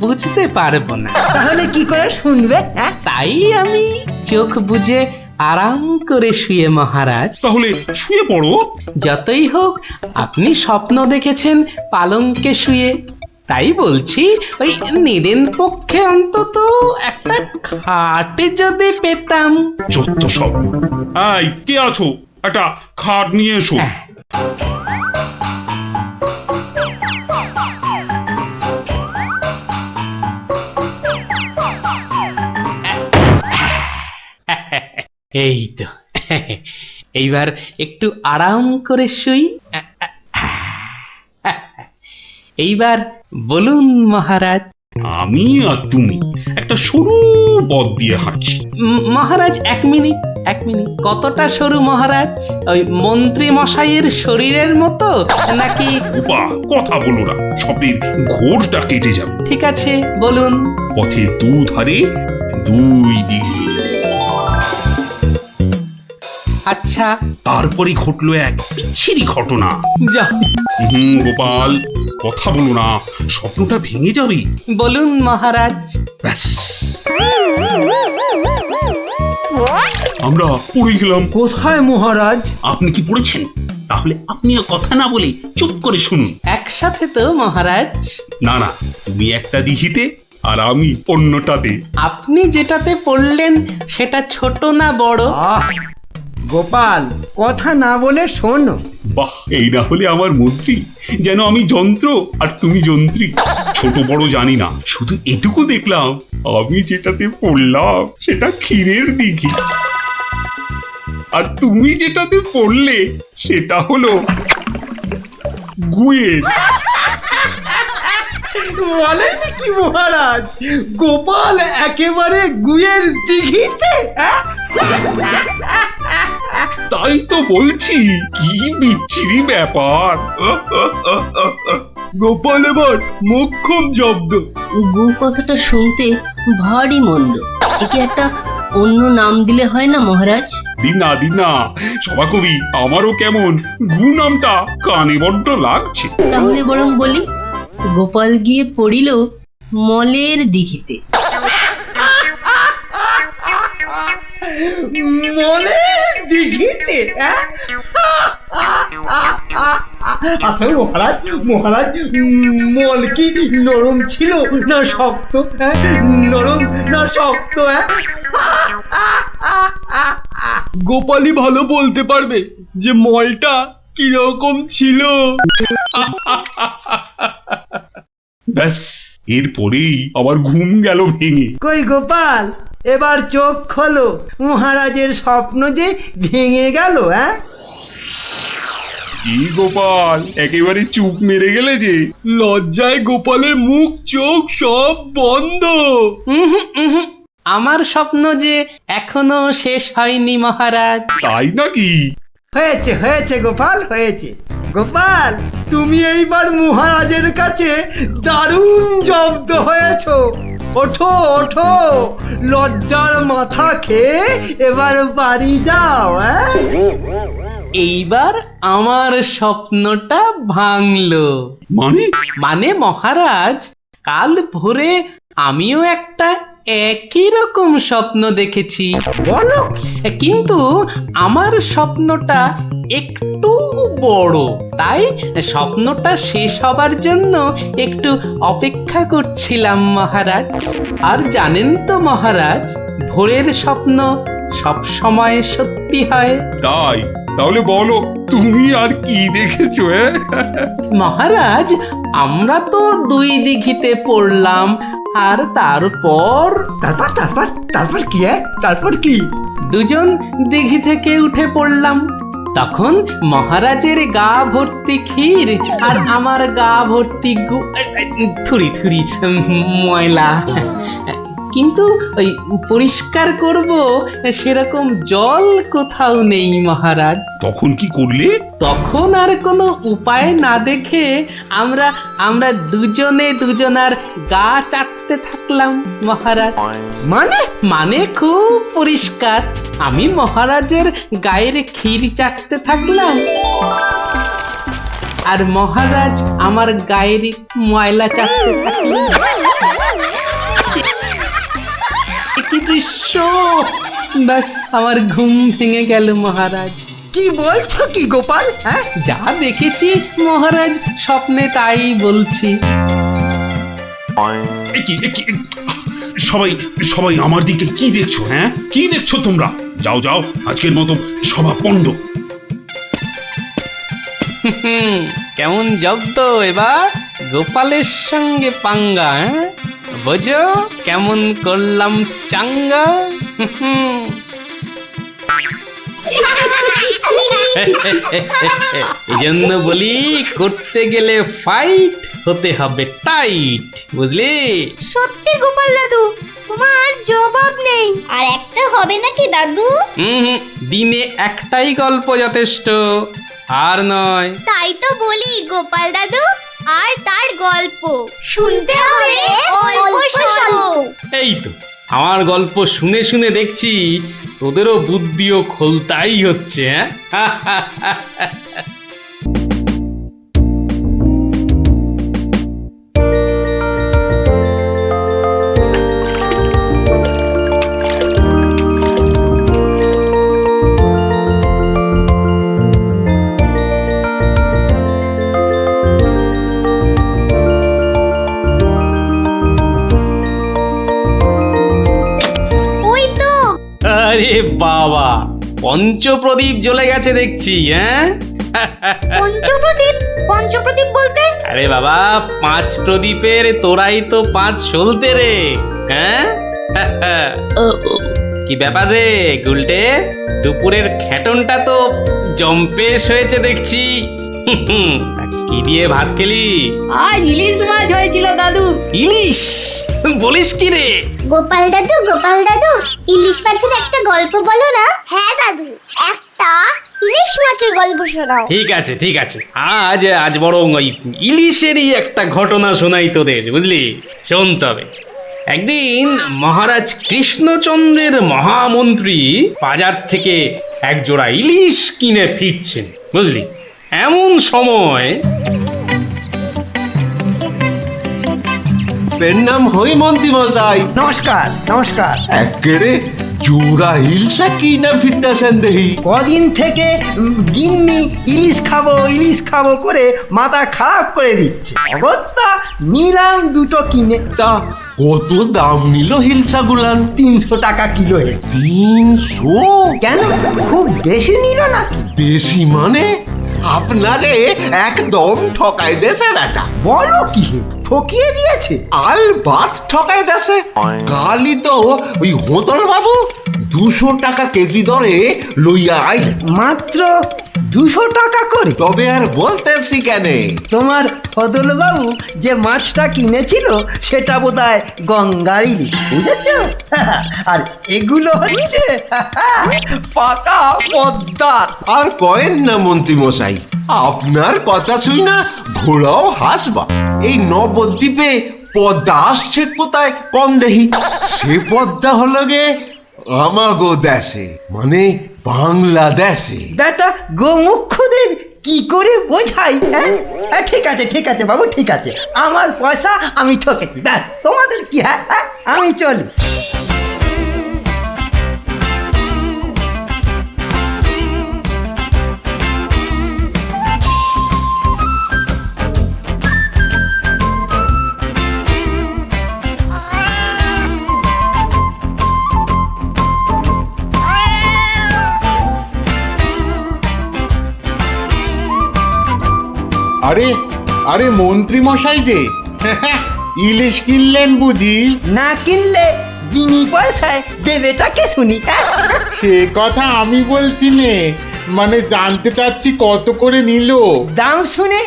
বুঝতে পারবো না। তাহলে কি করে শুনবে? হ্যাঁ, তাই আমি চোখ বুজে আরাম করে শুয়ে মহারাজ। তাহলে শুয়ে পড়ো। যতই হোক আপনি স্বপ্ন দেখেছেন পালঙ্কে শুয়ে, তাই বলছি ওই নিদেন পক্ষে অন্তত একটা খাটে যদি পেতাম। যত সব। এই কে আছো, একটা খাট নিয়ে এসো। হ্যাঁ, এই তো, এইবার একটু আরাম করে শুই। এইবার বলুন মহারাজ। আমি আর তুমি একটা সরু পথ দিয়ে হাঁটছি। মহারাজ এক মিনিট, এক মিনিট। কতটা সরু মহারাজ? ওই মন্ত্রী মশাইয়ের শরীরের মতো নাকি? উপা, কথা বলো না, স্বপ্নের ঘোরটা কেটে যাবে। ঠিক আছে, বলুন। পথে দুধারে দুই দিকে। আচ্ছা, তারপরে ঘটলো এক বিচ্ছিরি ঘটনা। যা গোপাল, কথা বলো না, স্বপ্নটা ভেঙে যাবে। বলুন মহারাজ। ব্যাস, আমরা পড়ে গেলাম। কোথায় মহারাজ? আপনি কি পড়েছেন? তাহলে আপনিও কথা না বলে চুপ করে শুনুন। একসাথে তো মহারাজ। না না, তুমি একটা দিঘিতে আর আমি অন্যটাতে। আপনি যেটাতে পড়লেন সেটা ছোট না বড়? আহ, গোপাল, কথা না বলে শোনো। বাহ, এই না হলে আমার মন্ত্রী, যেন আমি যন্ত্র আর তুমি যন্ত্রী। ছোট বড় জানি না, শুধু এটুকু দেখলাম, আমি যেটাতে পড়লাম সেটা ক্ষীরের দিঘি, আর তুমি যেটাতে পড়লে সেটা হলো গুয়ের। বলেন কি মহারাজ, গোপাল একেবারে গুয়ের দিঘিতে? তাই তো বলছি, কি বিচ্ছিরি ব্যাপার। গোপাল এবার মোক্ষম জব্দ। গু কথাটা শুনতে ভারী মন্দ। একে একটা অন্য নাম দিলে হয় না মহারাজ? দিনা দিনা, সভাকবি, আমারও কেমন গু নামটা কানে বড্ড লাগছে। তাহলে বরং বলি, গোপাল গিয়ে পড়িল মলের দিঘিতে। মলের দিঘিতে? আচ্ছা মহারাজ, মহারাজ, মল কি নরম ছিল না শক্ত? নরম না শক্ত? গোপালই ভালো বলতে পারবে যে মলটা কিরকম ছিল। ব্যাস, এরপরেই আবার ঘুম গেল ভেঙে। কই গোপাল, এবার চোখ খোলো, মহারাজের স্বপ্ন যে ভেঙে গেল। কি গোপাল, একেবারে চুপ মেরে গেলে যে। লজ্জায় গোপালের মুখ চোখ সব বন্ধ। উহুম, উহুম। আমার স্বপ্ন যে এখনো শেষ হয়নি মহারাজ। তাই নাকি? হয়েছে হয়েছে গোপাল, হয়েছে। গোপাল, তুমি এইবার মহারাজের কাছে দারুণ জব্দ হয়েছো। ওঠো ওঠো, লজ্জার মাথা খেয়ে এবার বাড়ি যাও। এইবার আমার স্বপ্নটা ভাঙলো। মানে? মানে মহারাজ, কাল ভোরে আমিও একটা একই রকম স্বপ্ন দেখেছি, বলো? কিন্তু আমার স্বপ্নটা একটু বড়। তাই স্বপ্নটা শেষ হবার জন্য একটু অপেক্ষা করছিলাম মহারাজ। আর জানেন তো মহারাজ, ভোরের স্বপ্ন সব সময় সত্যি হয়। তাই? তাহলে বলো, তুমি আর কি দেখেছো? মহারাজ, আমরা তো দুই দিঘিতে পড়লাম, আর তারপর তারপর তারপর তারপর কি? তারপর কি? দুজন দিঘি থেকে উঠে পড়লাম। তখন মহারাজের গা ভর্তি ক্ষীর আর আমার গা ভর্তি থুরি থুরি ময়লা। কিন্তু ওই পরিষ্কার করব সেরকম জল কোথাও নেই মহারাজ। তখন কি করলে? তখন আর কোনো উপায় না দেখে আমরা আমরা দুজনে দুজনার গা চাটতে থাকলাম মহারাজ। মানে? মানে খুব পরিষ্কার। আমি মহারাজের গায়ের ক্ষীর চাটতে থাকলাম, আর মহারাজ আমার গায়ের ময়লা চাপতে থাকলো। কি দৃশ্য! ব্যাস আমার ঘুম ভেঙে গেল মহারাজ। কি বলছো কি গোপাল? হ্যাঁ, যা দেখেছি মহারাজ, স্বপ্নে তাই বলছি। সবাই সবাই আমার দিকে কি দেখছো? হ্যাঁ, কি দেখছো তোমরা? যাও যাও, আজকের মতো সভা পণ্ড। কেমন জব্দ এবার গোপালের সঙ্গে পাঙ্গা? বোঝো কেমন করলাম চাঙ্গা। এই জন্য বলি, করতে গেলে ফাইট হতে হবে টাইট, বুঝলি? সত্যি গোপাল দাদু, তোমার জবাব নেই। আর একটা হবে নাকি দাদু? দিনে একটাই গল্প যথেষ্ট, আর নয়। তাই তো বলি গোপাল দাদু, আর তার গল্প শুনতে হবে অল্প স্বল্প। এই তো আমার গল্প শুনে শুনে দেখছি তোদেরও বুদ্ধিও খোলতাই হচ্ছে। ওই তো আরে বাবা, পঞ্চপ্রদীপ জ্বলে গেছে দেখছি। পঞ্চপ্রদীপ। পঞ্চপ্রদীপ বলতে? আরে বাবা, 5 প্রদীপের তোরাই তো 5 সলতে রে। হ্যাঁ, কি ব্যাপার রে গুলটে, দুপুরের খেটনটা তো জম্পেশ হয়েছে দেখছি। তা কি দিয়ে ভাত খেলি? আজ ইলিশ মাছ হয়েছিল দাদু। ইলিশ? বলিস কি রে? গোপাল দাদু, ইলিশ মাছের একটা গল্প বলো না। হ্যাঁ দাদু, একটা ইলিশ মাছের গল্প শোনাও। ঠিক আছে ঠিক আছে, আজ বরং ওই ইলিশেরই একটা ঘটনা শোনাই তোদের, বুঝলি? শোন তবে। একদিন মহারাজ কৃষ্ণচন্দ্রের মহামন্ত্রী বাজার থেকে এক জোড়া ইলিশ কিনে ফিরছেন, বুঝলি? এমন সময় নাম হই মন্ত্রী মশাই। নমস্কার নমস্কার। একেরে জোড়া হিলসা কি না ফিরতেছেন দেখি। কদিন থেকে গিন্নি ইলিশ খাবো করে মাথা খারাপ করে দিচ্ছে। অগত্যা নিলাম দুটো কিনে। তা কত দাম নিল হিলসা গুলান? 300 টাকা কিলো। 300? কেন, খুব বেশি নিল নাকি? বেশি মানে? আপনারে একদম ঠকাই দেছে বেটা। বলো কি হে, ঠকিয়ে দিয়েছে? আল বাত ঠকাই দেছে। কালই তো ওই হোতল বাবু 200 টাকা কেজি দরে লইয়া আইলেন। মাত্র 200 টাকা করে? তবে আর বলতেছি কেনে, তোমার ফদলবাবু যে মাছটা কিনেছিল সেটা বোধহয় গঙ্গার ইলিশ, বুঝেছ? আর এগুলো হচ্ছে পাকা পদ্মার। আর কয়েন না মন্ত্রী মশাই, আপনার কথা শুই না ঘোড়াও হাসবা। এই নবদ্বীপে পদ্মা আসছে কোথায় কম দেখি। সে পদ্মা হলো গে আমাগো দেশে, মানে বাংলাদেশে। বেটা গোমুখদের কি করে বোঝাই? হ্যাঁ, ঠিক আছে বাবু, ঠিক আছে। আমার পয়সা আমি ঠকেছি, ব্যাস। তোমাদের কি? হ্যাঁ, আমি চলি। আরে আরে মন্ত্রী মশাই যে ইলিশ কিনলেন বুঝি? না কিনলে বিনি পয়সায় দেবেটাকে শুনি। সে কথা আমি বলছি নে, মানে জানতে চাচ্ছি কত করে নিল। দাম শুনে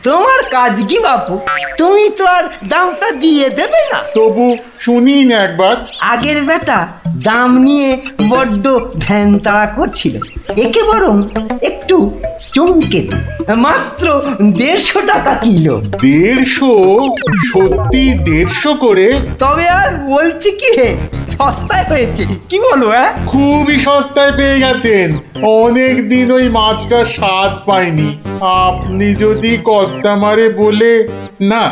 তোমার কাজ কি বাপু? তুমি তো আর দামটা দিয়ে দেবে না। তবু শুনি না একবার। আগের বেটা দাম নিয়ে বড্ড ভ্যান তাড়া করছিল। একে বরং একটু চমকে দিই। মাত্র 150 টাকা কিলো। 150? সত্যি 150 করে? তবে আর বলছি কি হে, সস্তায় হয়েছে, কি বলো? খুবই সস্তায় পেয়ে গেছেন। অনেক দিন ওই মাছটার স্বাদ পাইনি। আপনি যদি কর্তা মারে বলে না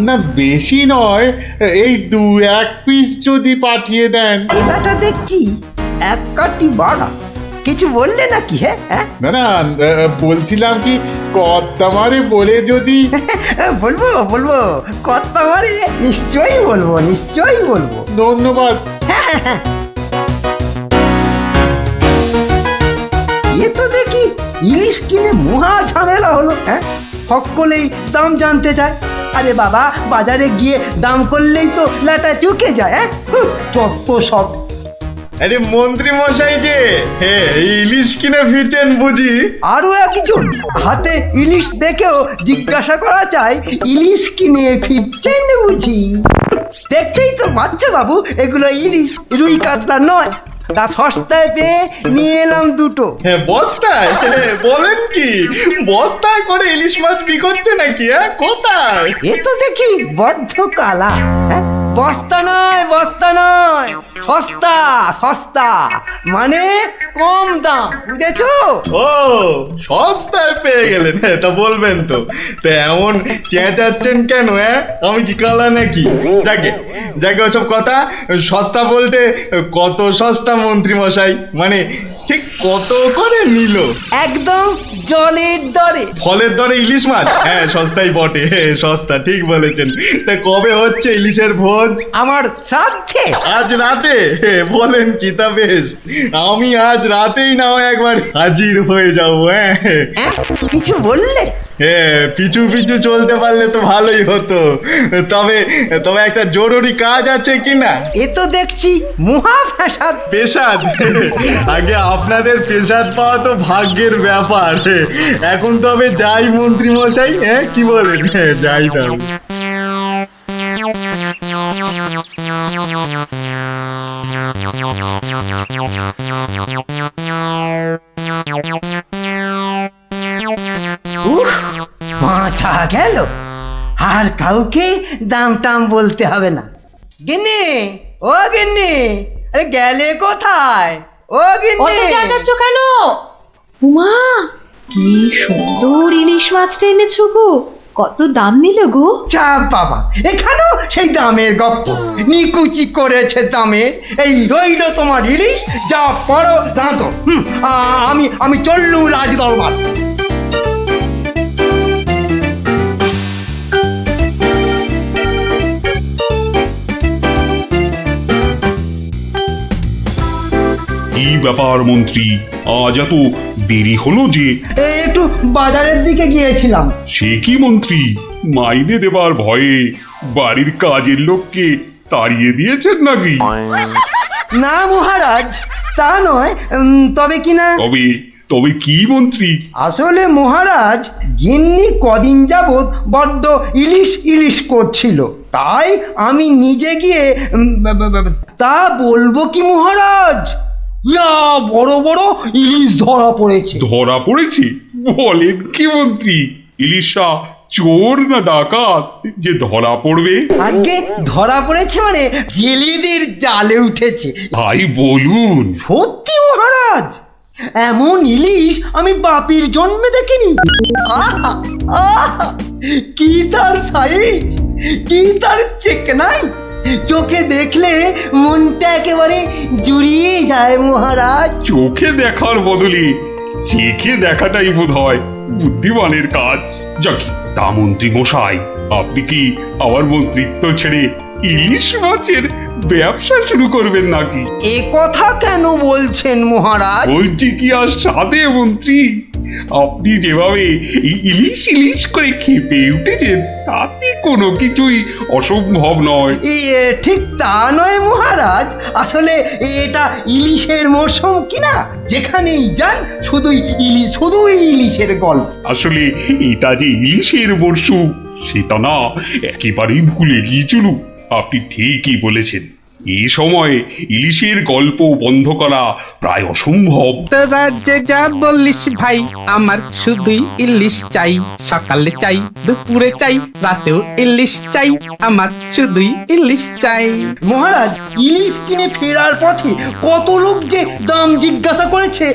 না বেশি নয়, এই 2-1 পিস যদি পাঠিয়ে দেন। এবারটা দেখছি এক কাটি বাড়া। কিছু বললে নাকি? হ্যাঁ না না, বলছিলাম কি কর্তা মারে বলে যদি। বলবো বলবো, কথা মারে নিশ্চয়ই বলবো, নিশ্চয়ই বলবো। ধন্যবাদ। এ তো দেখি ইলিশ কিনে মহা ঝামেলা হলো। সকলেই দাম জানতে চায়। আরে বাবা, বাজারে গিয়ে দাম করলেই তো লাটা চুকে যায়। যত সব। আরে মন্ত্রী মশাই যে ইলিশ কিনে ফিরছেন বুঝি? আরো একজন হাতে ইলিশ দেখেও জিজ্ঞাসা করা চাই, ইলিশ কিনে ফিরছেন বুঝি? দেখতেই তো বাচ্চা বাবু, এগুলো ইলিশ, রুই কাতলা নয়। তা সস্তায় পেয়ে নিয়ে এলাম দুটো। বস্তায়? বলেন কি, বস্তায় করে ইলিশ মাছ বিকোচ্ছে নাকি? কোথায়? এ তো দেখি বদ্ধ কালা। বস্তা নয়, বস্তা নয়, সস্তা সস্তা, মানে কম দাম, বুঝেছো? ও, সস্তায় পেয়ে গেলেন? তা বলবেন তো। তা এমন চেঁচাচ্ছেন কেন? আমি কি কালা নাকি? যাকে যাকে ওসব কথা। সস্তা বলতে কত সস্তা মন্ত্রী মশাই? মানে ঠিক কত করে নিল? একদম জলের দরে। ফলের দরে ইলিশ মাছ? সস্তাই বটে, সস্তা, ঠিক বলেছেন। তা কবে হচ্ছে ইলিশের ভোজ? আমার শ্রাদ্ধে। আজ রাতে? বলেন কি? তা বেশ, আমি আজ রাতেই না হয় একবার হাজির হয়ে যাবো। কিছু বললে? পিছু পিছু চলতে পারলে তো ভালোই হতো। তবে তবে একটা জরুরি কাজ আছে কিনা? এ তো দেখছি মহা ফ্যাসাদ। পেশাদ? আগে আপনাদের পেশাদ পাওয়া তো ভাগ্যের ব্যাপার। এখন তবে যাই মন্ত্রী মশাই, কি বলেন? যাই তবে। মাথা গেল, আর কাউকে দাম টাম বলতে হবে না। গিন্নি, ও গিন্নি, আরে গেলে কোথায়? ও গিন্নি, কেন? উমা, কি সুন্দর ইলিশ মাছটা এনেছো গো! কত দাম নিল গো? চা বাবা, এখানেও সেই দামের গপ্প। নিকুচি করেছে দামে। এই রইল তোমার ইলিশ, যা পড়ো রাঁধো। আমি চললুম রাজ দরবার। কি ব্যাপার মন্ত্রী, আজ এত দেরি হলো যে? একটু বাজারের দিকে গিয়েছিলাম। সে কি মন্ত্রী, মাইনে দেবার ভয়ে বাড়ির কাজের লোককে তাড়িয়ে দিয়েছেন নাকি? না মহারাজ, তা নয়। তবে কিনা। তবে তবে কি মন্ত্রী? আসলে মহারাজ, গিন্নি কদিন যাবৎ বড্ড ইলিশ ইলিশ করছিল, তাই আমি নিজে গিয়ে তা বলবো কি মহারাজ, ইয়া বড় বড় ইলিশ ধরা পড়েছে। ধরা পড়েছে? বলেন কি মন্ত্রী? ইলিশা চোর না ডাকাত যে ধরা পড়বে? আগে ধরা পড়েছে মানে জেলেদের জালে উঠেছে। ভাই বলুন। সত্যি মহারাজ, এমন ইলিশ আমি বাপির জন্মে দেখিনি। আহা, আহা, কি তার সাইজ, কি তার চেকনাই, চোখে দেখলে মনটা একেবারে জুড়িয়ে যায় মহারাজ। চোখে দেখার বদলে চেখে দেখাটাই বোধ হয় বুদ্ধিমানের কাজ। যাক, তা মন্ত্রী মশাই, আপনি কি আমার মন্ত্রিত্ব ছেড়ে ইলিশ মাছের ব্যবসা শুরু করবেন নাকি? এ কথা কেন বলছেন মহারাজ? বলছি কি আর সাধে মন্ত্রী, আপনি যেভাবে এই ইলিশ ইলিশ করে খেপে উঠেছেন তাতে কোনো কিছুই অসম্ভব নয়। ঠিক তা নয় মহারাজ, আসলে এটা ইলিশের মরশুম কিনা, যেখানেই যান শুধুই ইলিশ, শুধুই ইলিশের গল্প। আসলে এটা যে ইলিশের মরশুম সেটা না একেবারেই ভুলে গিয়েছিল। আপনি ঠিকই বলেছেন। এই সময়ে ইলিশের গল্প বন্ধ করা প্রায় অসম্ভব। তোরা যে যা বলিস ভাই, আমার শুধুই ইলিশ চাই। সকালে চাই, দুপুরে চাই, রাতেও ইলিশ চাই। আমার শুধুই ইলিশ চাই। মহারাজ, ইলিশ কিনে ফেরার পথে কত লোক যে দাম জিজ্ঞাসা করেছে,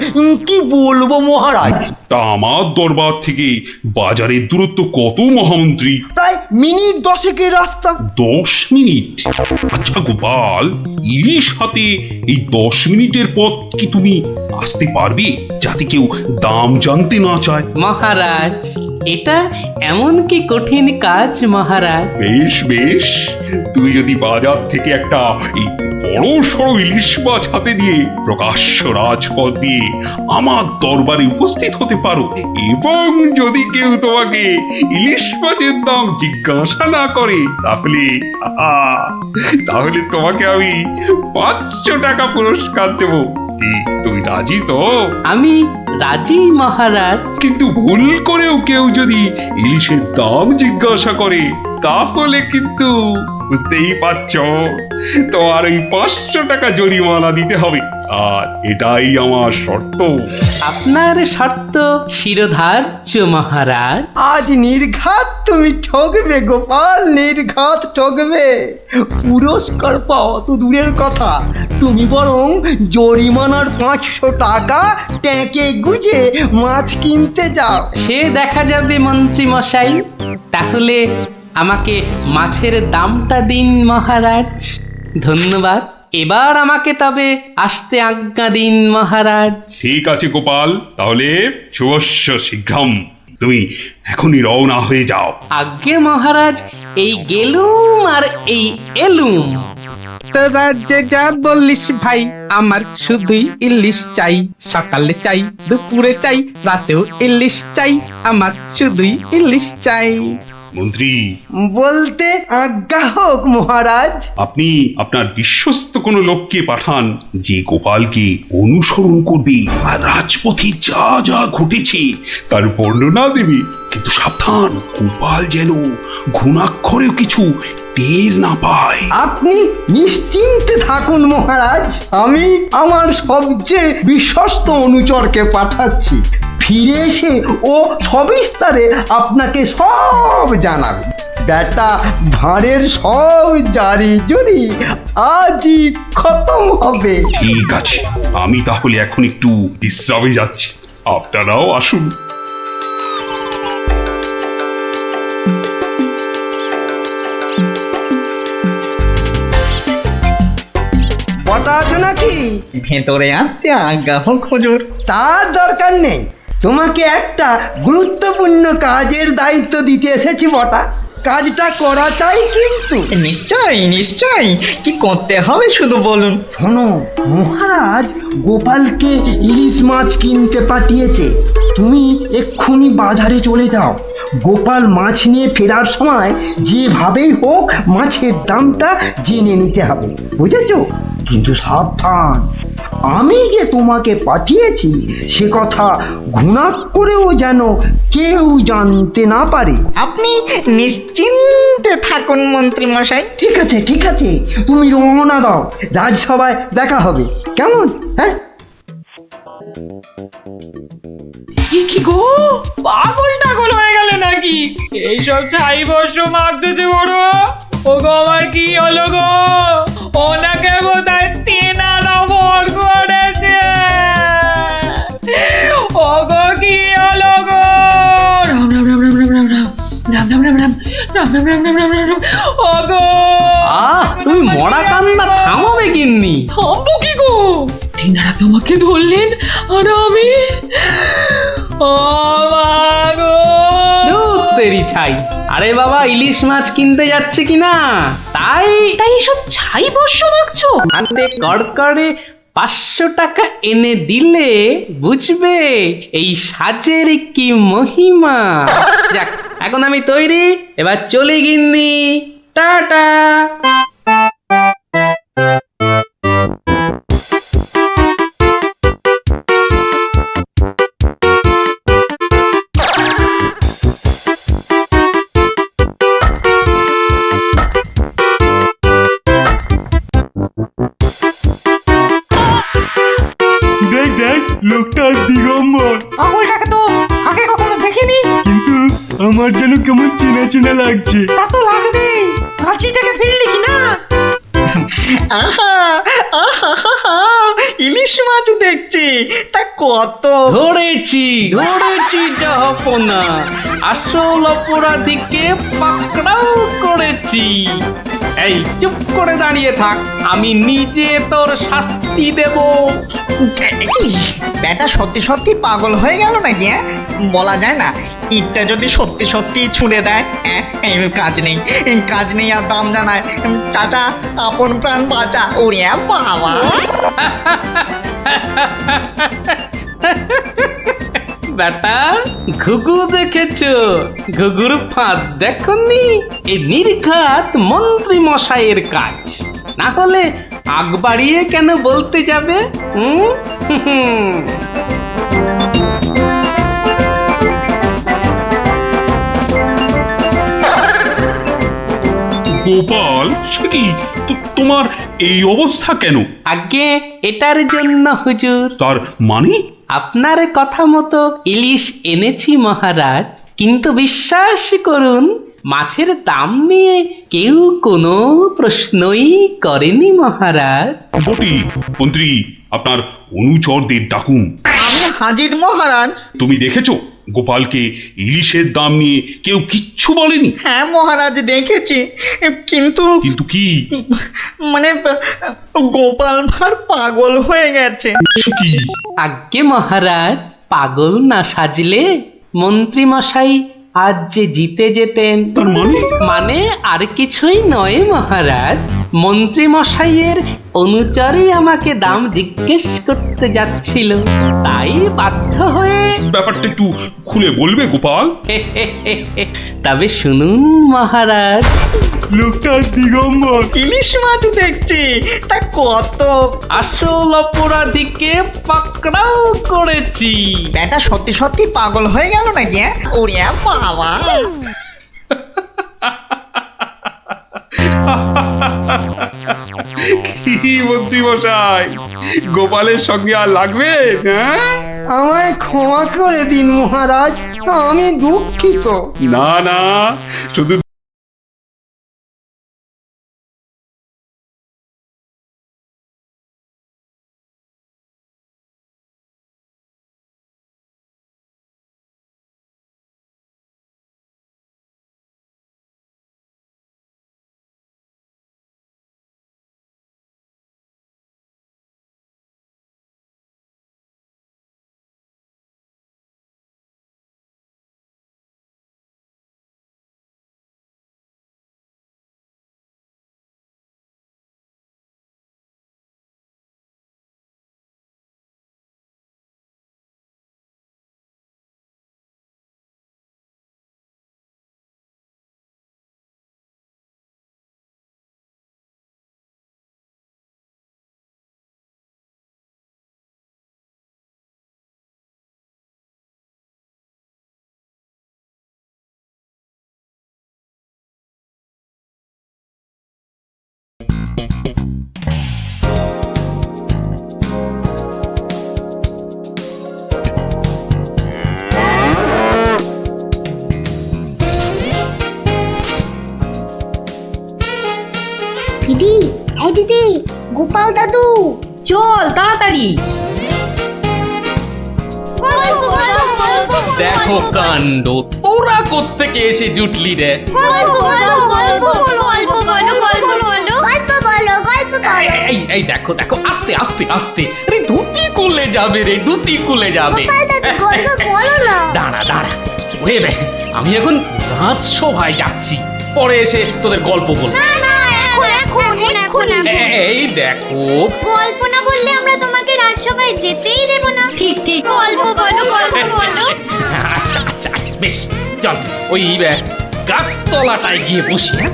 কি বলবো মহারাজ। তা আমার দরবার থেকে বাজারের দূরত্ব কত মহামন্ত্রী? প্রায় মিনিট 10 রাস্তা। 10 মিনিট? আচ্ছা গোপাল, ইলিশ হাতে এই 10 মিনিটের পথ কি তুমি আসতে পারবে, যাতে কেউ দাম জানতে না চায়? মহারাজ, এটা এমন কি কঠিন কাজ মহারাজ? বেশ বেশ, তুমি যদি বাজার থেকে একটা এই বড় সড়ো ইলিশ মাছ হাতে নিয়ে প্রকাশ্য রাজপথ দিয়ে আমার দরবারে উপস্থিত হতে পারো, এবং যদি কেউ তোমাকে ইলিশ মাছের দাম জিজ্ঞাসা না করে, তাহলে তোমাকে আমি 500 টাকা পুরস্কার দেবো। কি তুমি রাজি তো? আমি রাজি মহারাজ। কিন্তু ভুল করেও কেউ যদি ইলিশের দাম জিজ্ঞাসা করে, তাহলে কিন্তু বুঝতেই পারছ, তোমার ওই 500 টাকা জরিমানা দিতে হবে। আর এটাই আমার শর্ত। আপনার শর্ত শিরোধার্য মহারাজ। আজ নির্ঘাত তুমি ঠকবে গোপাল, নির্ঘাত ঠকবে। পুরস্কার পাওয়া তো দূরের কথা, তুমি বরং জরিমানার 500 টাকা ট্যাঁকে গুজে মাছ কিনতে যাও। সে দেখা যাবে মন্ত্রী মশাই। তাহলে আমাকে মাছের দামটা দিন মহারাজ। ধন্যবাদ। এবার আমাকে তবে আসতে আজ্ঞা দিন মহারাজ। ঠিক আছে গোপাল, তাহলে শুভস্য শীঘ্রম। তুমি এখনই রওনা হয়ে যাও। আজ্ঞে মহারাজ, এই গেলুম আর এই এলুম। তোরা যে যা বলিস ভাই, আমার শুধুই ইলিশ চাই। সকালে চাই, দুপুরে চাই, রাতেও ইলিশ চাই। আমার শুধুই ইলিশ চাই। মন্ত্রী, বলতে আজ্ঞা হোক মহারাজ। আপনি আপনার বিশ্বস্ত কোনো লোককে পাঠান, যে গোপালকে অনুসরণ করবে আর রাজপথে যা যা ঘটেছে তার বর্ণনা দেবে। কিন্তু সাবধান, গোপাল যেন ঘুণাক্ষরেও কিছু টের না পায়। আপনি নিশ্চিন্তে থাকুন মহারাজ, আমি আমার সবচেয়ে বিশ্বস্ত অনুচরকে পাঠাচ্ছি। ফিরে এসে ও সবিস্তারে আপনাকে সব জানাবে। বেটা ভাঁড়ের সব জারি জুরি আজই খতম হবে। ঠিক আছে, আমি তাহলে এখন একটু বিশ্রামে যাচ্ছি, আপনারাও আসুন। বটা আছো নাকি? ভেতরে আসতে আজ্ঞা হোক হুজুর। তার দরকার নেই, তোমাকে একটা গুরুত্বপূর্ণ কাজের দায়িত্ব দিতে এসেছি বটা। কাজটা করা চাই কিন্তু। নিশ্চয়ই নিশ্চয়ই, কি করতে হবে শুধু বলুন। শোনো, মহারাজ গোপালকে ইলিশ মাছ কিনতে পাঠিয়েছে। তুমি এক্ষুনি বাজারে চলে যাও। গোপাল মাছ নিয়ে ফেরার সময় যেভাবেই হোক মাছের দামটা জেনে নিতে হবে, বুঝেছো? কিন্তু সাবধান, আমি যে তোমাকে পাঠিয়েছি সে কথা ঘুণাক্ষরেও যেন কেউ জানতে না পারে। আপনি নিশ্চিন্তে থাকুন মন্ত্রী মশাই। ঠিক আছে ঠিক আছে, তুমি রওনা দাও, রাজসভায় দেখা হবে, কেমন? হ্যাঁ, কি গো, পাগল টাগল হয়ে গেলে নাকি? এইসব ছাই বর্ষ মাগতেছে বড়। ও গো, আমার কি হলো গো? ওনাকে বোধহয় তেনারা ভর করেছে। ও গো, কি হলো গো? রাম রাম রাম রাম রাম রাম রাম রাম রাম রাম রাম রাম রাম রাম রাম রাম রাম। ও গো, তুমি মরা কান্না থামাবে গিন্নি? থামবো কি গো? তেনারা তোমাকে ধরলেন আর আমি ও মা গো। ধুর তেরি ছাই। আরে বাবা, ইলিশ মাছ কিনতে যাচ্ছে কিনা, তাই এসব ছাই বর্ষ মাগছো? হাতে কড়কড়ে 500 টাকা এনে দিলে বুঝবে এই সাজের কি মহিমা। যাক, এখন আমি তৈরি, এবার চলে গিন্নি। টাটা। লোকটা দিগম্বর। পাগলটাকে তো আগে কখনো দেখিনি। কিন্তু আমার যেন কেমন চেনা চেনা লাগছে। তা তো লাগবেই, কাঁচি থেকে ফিরলি কি না? আহা আহা ইলিশ মাছ দেখছি, তা কত? ধরেছি জাহাপনা, আসল অপরাধীকে পাকড়াও করেছি। এই চুপ করে দাঁড়িয়ে থাক, আমি নিজে তোর শাস্তি দেব। কি ব্যাটা সত্যি সত্যি পাগল হয়ে গেল নাকি? বলা যায় না, ইটটা যদি সত্যি সত্যি ছুঁড়ে দেয়। কাজ নেই আর দাম জানায়। চাচা আপন প্রাণ বাঁচা। ওরে বাবা! বেটা ঘুঘু দেখেছো? ঘুঘুর ফাঁদ দেখনি? এই নির্ঘাত মন্ত্রী মশাইয়ের কাজ। না হলে আগ বাড়িয়ে কেন বলতে যাবে? গোপাল, সে কি তোমার এই অবস্থা কেন? আগে এটার জন্য হুজুর। তার মানে? আপনার কথা মতো ইলিশ এনেছি মহারাজ, কিন্তু বিশ্বাস করুন মাছের দাম নিয়ে কেউ কোনো প্রশ্নই করেনি মহারাজ। বটি মন্ত্রী, আপনার অনুচরদের ডাকুন। আমি হাজির মহারাজ। তুমি দেখেছো গোপালকে ইলিশের দাম নিয়ে কেউ কিচ্ছু বলেনি? হ্যাঁ মহারাজ দেখেছি, কিন্তু কিন্তু কি? মানে গোপাল ভাঁড় পাগল হয়ে গেছে। কি? আজ্ঞে মহারাজ, পাগল না সাজলে মন্ত্রী মশাই আজ যে জিতে যেতেন। তার মানে? মানে আর কিছুই নয় মহারাজ, মন্ত্রী মশাইয়ের অনুচরই আমাকে দাম জিজ্ঞেস করতে যাচ্ছিল, তাই বাধ্য হয়ে। ব্যাপারটা একটু খুলে বলবে গোপাল? তবে শুনুন মহারাজ। লোকটা দিগম্বর। ইলিশ মাছ দেখছি, তা কত? আসল অপরাধীকে পাকড়াও করেছি। ব্যাটা সত্যি সত্যি পাগল হয়ে গেল নাকি? ওরে বাবা! কি মন্ত্রী মশাই, গোপালের সঙ্গে আর লাগবে? হ্যাঁ, আমায় ক্ষমা করে দিন মহারাজ, আমি দুঃখিত। না না, শুধু দিদি, এই দিদি, গোপাল দাদু, চল তাড়াতাড়ি। দেখো কাণ্ড, তোরা কোত্থেকে এসে জুটলি রে? এই দেখো দেখো, আস্তে আস্তে আস্তে। আরে ধুতি খুলে যাবে রে, ধুতি খুলে যাবে। দাঁড়া দাঁড়া, ওরে রে, আমি এখন রাজসভায় যাচ্ছি, পরে এসে তোদের গল্প বলবো। এই দেখো, গল্প না বললে আমরা তোমাকে রাজসভায় যেতেই দেব না। ঠিক ঠিক, গল্প বলো, গল্প বলো। আচ্ছা আচ্ছা আচ্ছা, বেশ, চল ওই গাছতলাটায় গিয়ে বসি। হ্যাঁ,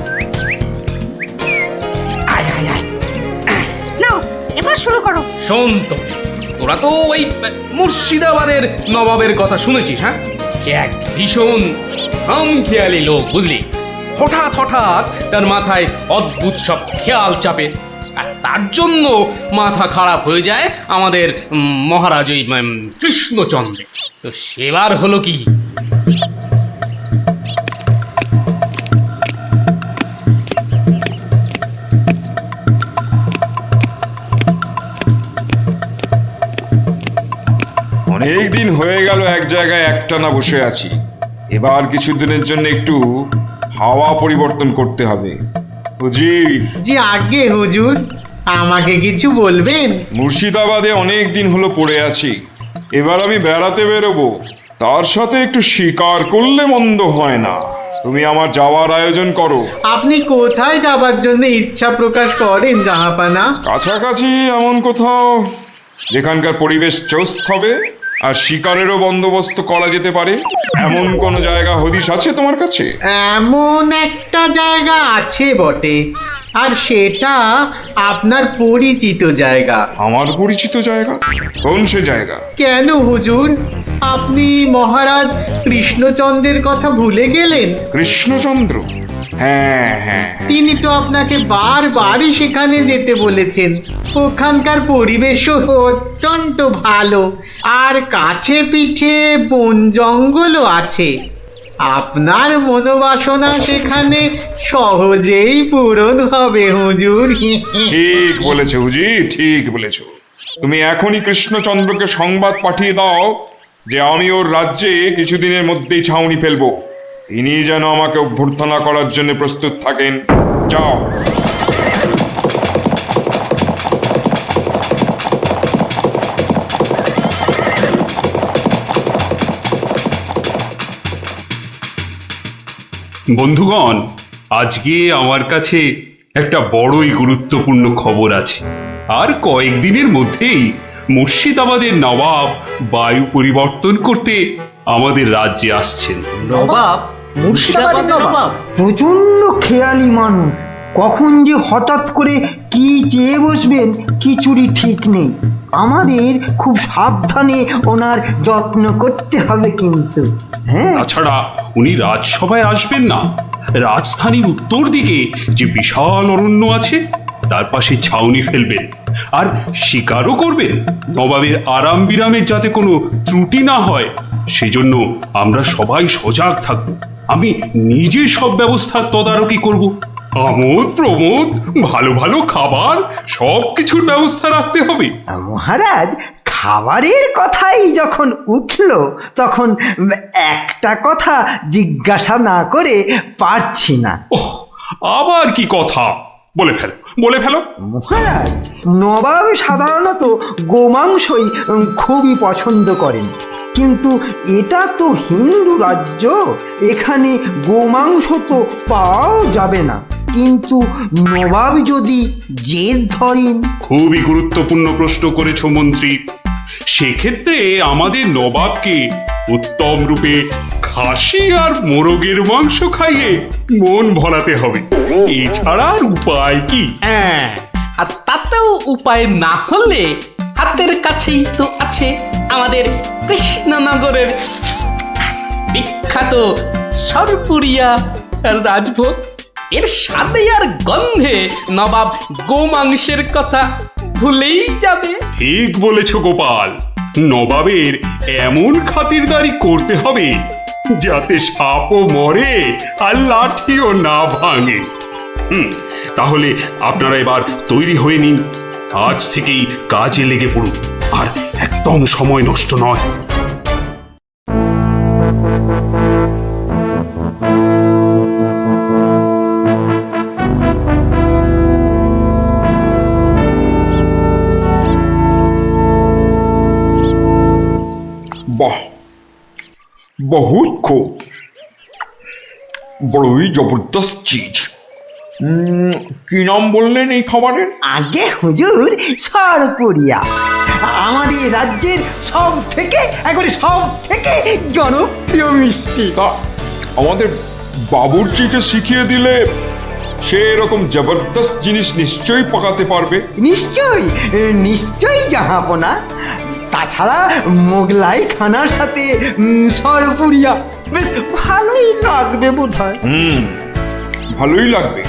আয় আয় আয়। নাও এবার শুরু করো। শোন তো, তোরা তো ওই মুর্শিদাবাদের নবাবের কথা শুনেছিস? হ্যাঁ, এক ভীষণ খামখেয়ালি লোক, বুঝলি। হঠাৎ হঠাৎ তার মাথায় অদ্ভুত সব খেয়াল চাপে। আর তার জন্য মাথা খারাপ হয়ে যায় আমাদের মহারাজ ওই কৃষ্ণচন্দ্রের। তো সেবার হলো কি, অনেক দিন হয়ে গেল এক জায়গায় একটানা বসে আছি। এবার কিছুদিনের জন্য একটু হাওয়া পরিবর্তন করতে হবে। হুজির, জি আগে হুজুর, আমাকে কিছু বলবেন? মুর্শিদাবাদে অনেক দিন হলো পড়ে আছি, এবার আমি বেড়াতে বেরোবো, তার সাথে একটু শিকার করলে মন্দ হয় না। তুমি আমার যাওয়ার আয়োজন করো। আপনি কোথায় যাবার জন্য ইচ্ছা প্রকাশ করেন জাহাপানা? কাছাকাছি এমন কোথাও যেখানকার পরিবেশ চোস্ত হবে আর শিকারেরও বন্দোবস্ত করা যেতে পারে, এমন কোন জায়গা হদিশ আছে তোমার কাছে? এমন একটা জায়গা আছে বটে, আর সেটা আপনার পরিচিত জায়গা। আমার পরিচিত জায়গা? কোন সে জায়গা? কেন হুজুর, আপনি মহারাজ কৃষ্ণচন্দ্রের কথা ভুলে গেলেন? কৃষ্ণচন্দ্র? হ্যাঁ হ্যাঁ, তিনি তো আপনাকে বারবারই সেখানে যেতে বলেছেন। ওখানকার পরিবেশও অত্যন্ত ভালো, আর কাছে পিঠে বন জঙ্গলও আছে। আপনার মনোবাসনা সেখানে সহজেই পূরণ হবে হুজুর। ঠিক বলেছো হুজি, ঠিক বলেছো। তুমি এখনই কৃষ্ণচন্দ্রকে সংবাদ পাঠিয়ে দাও যে আমি ওর রাজ্যে কিছুদিনের মধ্যেই ছাউনি ফেলবো। তিনি যেন আমাকে অভ্যর্থনা করার জন্য প্রস্তুত থাকেন। যাও। বন্ধুগণ, আজকে আমার কাছে একটা বড়ই গুরুত্বপূর্ণ খবর আছে। আর কয়েকদিনের মধ্যেই মুর্শিদাবাদের নবাব বায়ু পরিবর্তন করতে আমাদের রাজ্যে আসছেন। নবাব? মুর্শিদাবাদের নবাব? প্রচন্ড খেয়ালি মানুষ, কখন যে হঠাৎ করে কি চেয়ে বসবেন কিছুরই ঠিক নেই। আমাদের খুব সাবধানে ওনার যত্ন করতে হবে কিন্তু। হ্যাঁ, তাছাড়া উনি রাজসভায় আসবেন না, রাজধানীর উত্তর দিকে যে বিশাল অরণ্য আছে তার পাশে ছাউনি ফেলবেন, আর শিকারও করবেন। নবাবের আরাম বিরামের যাতে কোনো ত্রুটি না হয় সেজন্য আমরা সবাই সজাগ থাকব। আমি নিজে সব ব্যবস্থার তদারকি করব। আমোদ প্রমোদ, ভালো ভালো খাবার, সব কিছুর ব্যবস্থা রাখতে হবে। মহারাজ, খাবারের কথাই যখন উঠলো তখন একটা কথা জিজ্ঞাসা না করে পারছি না। ওহ, আবার কি কথা? বলে ফেলো, বলে ফেলো। মহারাজ, নবাব সাধারণত গোমাংসই খুবই পছন্দ করেন, কিন্তু এটা তো হিন্দু রাজ্য, এখানে গোমাংস তো পাওয়াও যাবে না। কিন্তু নবাব যদি জেদ ধরেন। খুবই গুরুত্বপূর্ণ প্রশ্ন করেছো মন্ত্রী। সেক্ষেত্রে আমাদের নবাবকে উত্তম রূপে খাসি আর মোরগের মাংস খাইয়ে মন ভরাতে হবে। এছাড়া আর উপায় কি? হ্যাঁ, আর তাতেও উপায় না হলে হাতের কাছেই তো আছে আমাদের কৃষ্ণনগরের বিখ্যাত সরপুরিয়া রাজভোগ। এর স্বাদে আর গন্ধে নবাব গোমাংসের কথা ভুলেই যাবে। ঠিক বলেছো গোপাল, নবাবের এমন খাতিরদারি করতে হবে যাতে সাপও মরে আর লাঠিও না ভাঙে। তাহলে আপনারা এবার তৈরি হয়ে নিন, আজ থেকেই কাজে লেগে পড়ুন, আর একদম সময় নষ্ট নয়। বাহ, বহুত খুব, বড়ই জবরদস্ত চিজ। কি নাম বললেন এই খাবারের? আগে হুজুর, সরপুরিয়া আমাদের রাজ্যের সব থেকে জনপ্রিয় মিষ্টি। তা আমাদের বাবুর্চিকে শিখিয়ে দিলে সে এরকম জবরদস্ত জিনিস নিশ্চয়ই পাকাতে পারবে। নিশ্চয়ই জাহাপনা। তাছাড়া মোগলাই খানার সাথে সরপুরিয়া বেশ ভালোই লাগবে বোধহয়। ভালোই লাগবে।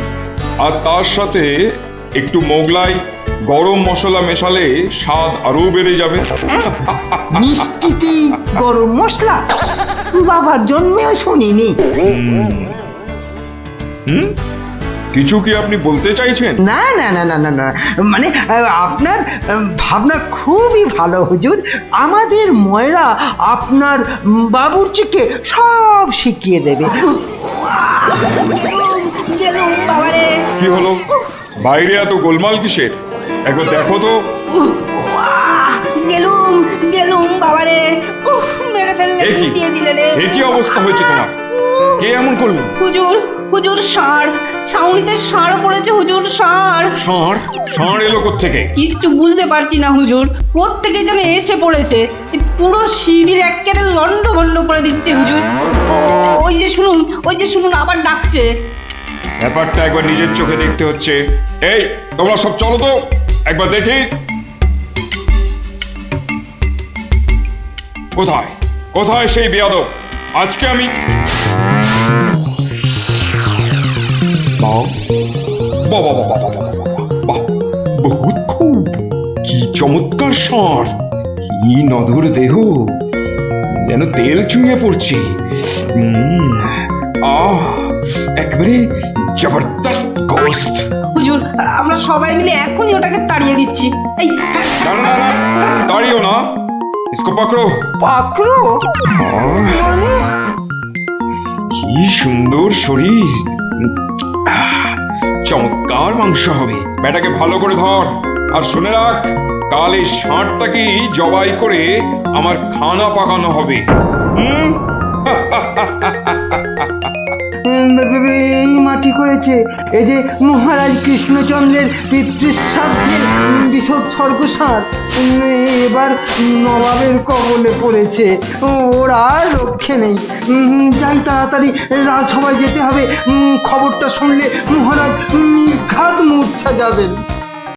আর তার সাথে একটু মোগলাই গরম মশলা মেশালে স্বাদ আরো বেড়ে যাবে। মিষ্টিতে গরম মশলা বাবার জন্মেও শুনিনি। হুম, কিছু কি আপনি বলতে চাইছেন? না না না না না না, মানে আপনার ভাবনা খুবই ভালো হুজুর। আমাদের ময়রা আপনার বাবুর্চিকে সব শিখিয়ে দেবে। বাবারে কি হলো, বাইরে এত গোলমাল কিসের? একবার দেখো তো। গেলুম বাবারে, মেরে ফেললে, এ কি? দিয়ে দিলে রে। এ কি অবস্থা হয়েছে তোমার? কে এমন করলো? হুজুর ষাঁড়, ছাউনিতে ষাঁড় পড়েছে হুজুর, ষাঁড়। ষাঁড়? ষাঁড় এলো কোত্থেকে? কিচ্ছু বুঝতে পারছি না হুজুর, কোত্থেকে যেন এসে পড়েছে। এই পুরো শিবির একেবারে লন্ড ভন্ড করে দিচ্ছে হুজুর। ওই যে শুনুন আবার ডাকছে। ব্যাপারটা একবার নিজের চোখে দেখতে হচ্ছে। এই তোমরা সব চলো তো, একবার দেখি। কোথায় কোথায় সেই বেয়াদব? আজকে আমি বহুত খুব, কি চমৎকার ষাঁড়, কি নধর দেহ, যেন তেল চুইয়ে পড়ছে। একবারে জবরদস্ত গোস্ত। হুজুর আমরা সবাই মিলে এখনই ওটাকে তাড়িয়ে দিচ্ছি। এই না না না, দাঁড়িও না, ইসকো পাকড়ো। পাকড়ো মানে? কি সুন্দর শরীর, চমৎকার মাংস হবে। বেটাকে ভালো করে ধর, আর শুনে রাখ, কাল এই ষাঁড়টাকেই জবাই করে আমার খানা পাকানো হবে। এই মাটি করেছে, এই যে মহারাজ কৃষ্ণচন্দ্রের পিতৃশ্রাদ্ধের বিশদ স্বর্গসার এবার নবাবের কবলে পড়েছে। ওর আর রক্ষে নেই। যাই তাড়াতাড়ি রাজসভায় যেতে হবে। খবরটা শুনলে মহারাজ নির্ঘাত মূর্ছা যাবেন।